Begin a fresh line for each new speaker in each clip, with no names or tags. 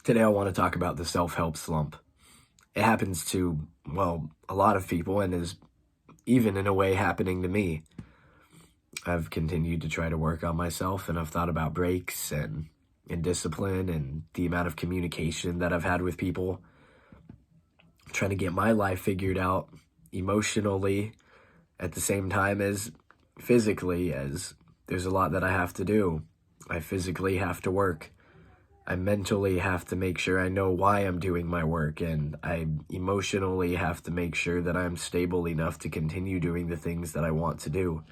Today I want to talk about the self-help slump. It happens to, well, a lot of people and is even in a way happening to me. I've continued to try to work on myself, and I've thought about breaks and discipline and the amount of communication that I've had with people, trying to get my life figured out emotionally at the same time as physically, as there's a lot that I have to do. I physically have to work. I mentally have to make sure I know why I'm doing my work, and I emotionally have to make sure that I'm stable enough to continue doing the things that I want to do.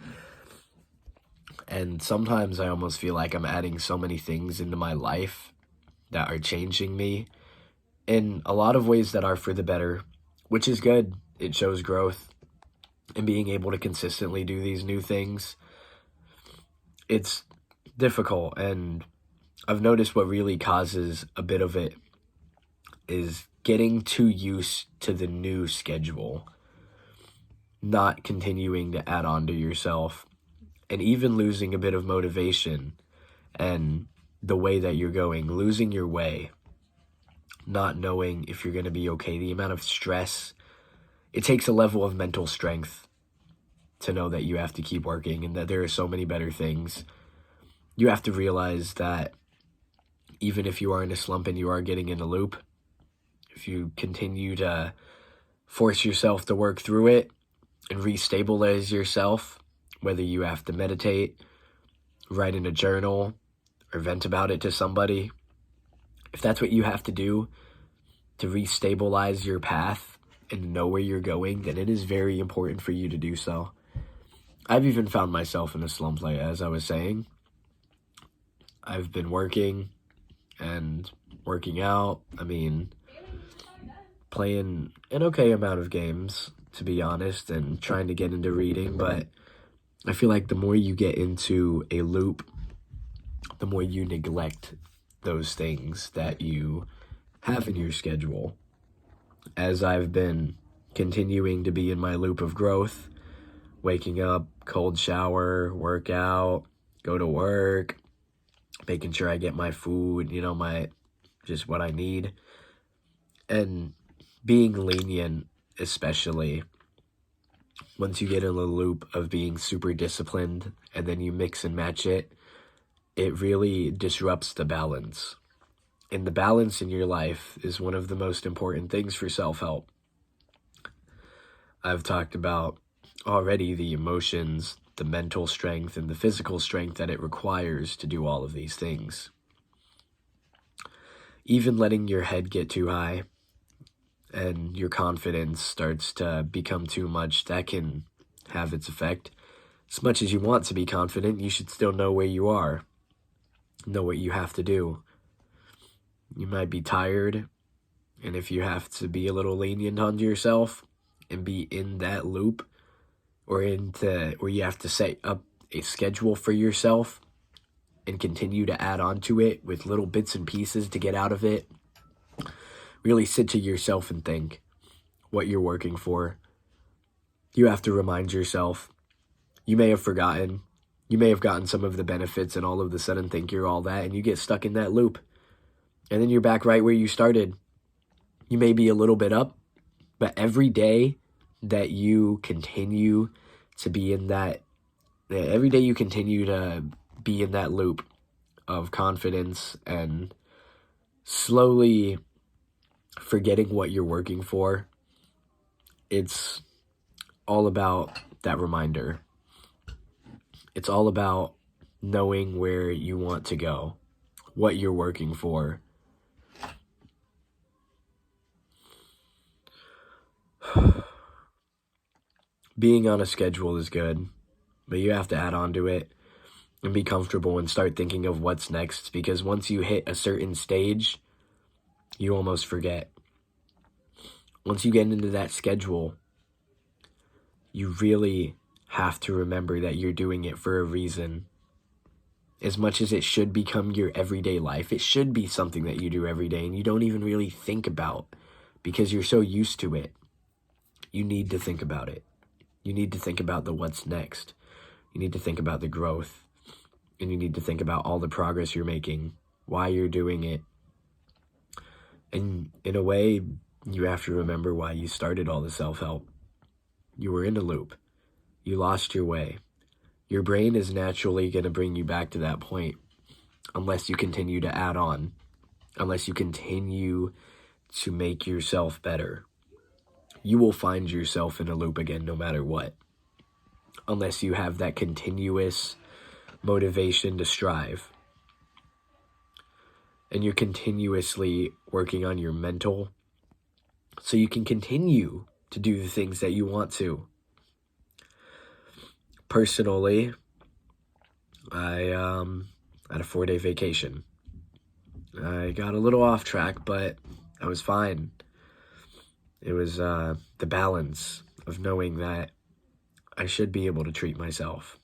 And sometimes I almost feel like I'm adding so many things into my life that are changing me in a lot of ways that are for the better, which is good. It shows growth, and being able to consistently do these new things, it's difficult. And I've noticed what really causes a bit of it is getting too used to the new schedule, not continuing to add on to yourself, and even losing a bit of motivation and the way that you're going, losing your way, not knowing if you're going to be okay. The amount of stress, it takes a level of mental strength to know that you have to keep working and that there are so many better things. You have to realize that even if you are in a slump and you are getting in a loop, if you continue to force yourself to work through it and restabilize yourself, whether you have to meditate, write in a journal, or vent about it to somebody, if that's what you have to do to restabilize your path and know where you're going, then it is very important for you to do so. I've even found myself in a slump, like as I was saying. I've been working and working out. Playing an okay amount of games, to be honest, and trying to get into reading, but I feel like the more you get into a loop, the more you neglect those things that you have in your schedule. As I've been continuing to be in my loop of growth, waking up, cold shower, work out, go to work, making sure I get my food, just what I need, and being lenient, especially once you get in the loop of being super disciplined and then you mix and match it, it really disrupts the balance. And the balance in your life is one of the most important things for self-help. I've talked about already the emotions, the mental strength, and the physical strength that it requires to do all of these things. Even letting your head get too high and your confidence starts to become too much, that can have its effect. As much as you want to be confident, you should still know where you are, know what you have to do. You might be tired, and if you have to be a little lenient on yourself and be in that loop, or you have to set up a schedule for yourself and continue to add on to it with little bits and pieces to get out of it, really sit to yourself and think what you're working for. You have to remind yourself. You may have forgotten. You may have gotten some of the benefits and all of a sudden think you're all that, and you get stuck in that loop. And then you're back right where you started. You may be a little bit up, but every day that you continue to be in that, every day you continue to be in that loop of confidence and slowly forgetting what you're working for, it's all about that reminder. It's all about knowing where you want to go, what you're working for. Being on a schedule is good, but you have to add on to it and be comfortable and start thinking of what's next, because once you hit a certain stage, you almost forget. Once you get into that schedule, you really have to remember that you're doing it for a reason. As much as it should become your everyday life, it should be something that you do every day and you don't even really think about because you're so used to it. You need to think about it. You need to think about the what's next. You need to think about the growth. And you need to think about all the progress you're making, why you're doing it. And in a way, you have to remember why you started all the self-help. You were in a loop. You lost your way. Your brain is naturally going to bring you back to that point unless you continue to add on, unless you continue to make yourself better. You will find yourself in a loop again no matter what, unless you have that continuous motivation to strive. And you're continuously working on your mental so you can continue to do the things that you want to. Personally, I had a 4-day vacation. I got a little off track, but I was fine. It was the balance of knowing that I should be able to treat myself.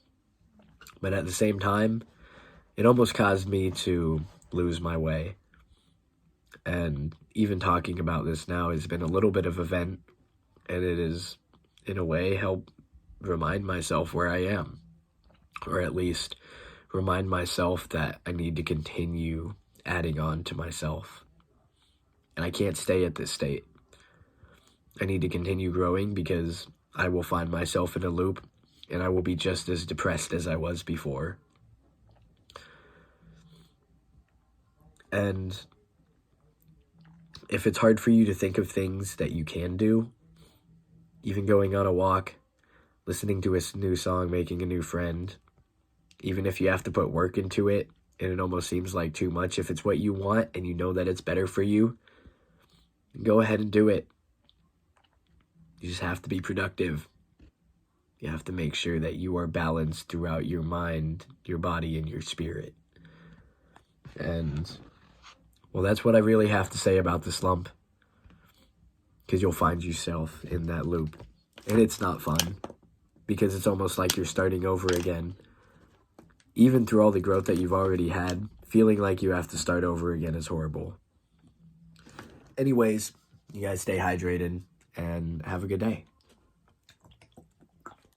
But at the same time, it almost caused me to lose my way. And even talking about this now has been a little bit of a vent, and it is, in a way, help remind myself where I am, or at least remind myself that I need to continue adding on to myself. And I can't stay at this state. I need to continue growing because I will find myself in a loop and I will be just as depressed as I was before. And if it's hard for you to think of things that you can do, even going on a walk, listening to a new song, making a new friend, even if you have to put work into it and it almost seems like too much, if it's what you want and you know that it's better for you, go ahead and do it. You just have to be productive. You have to make sure that you are balanced throughout your mind, your body, and your spirit. And, well, that's what I really have to say about the slump. Because you'll find yourself in that loop. And it's not fun. Because it's almost like you're starting over again. Even through all the growth that you've already had, feeling like you have to start over again is horrible. Anyways, you guys stay hydrated and have a good day.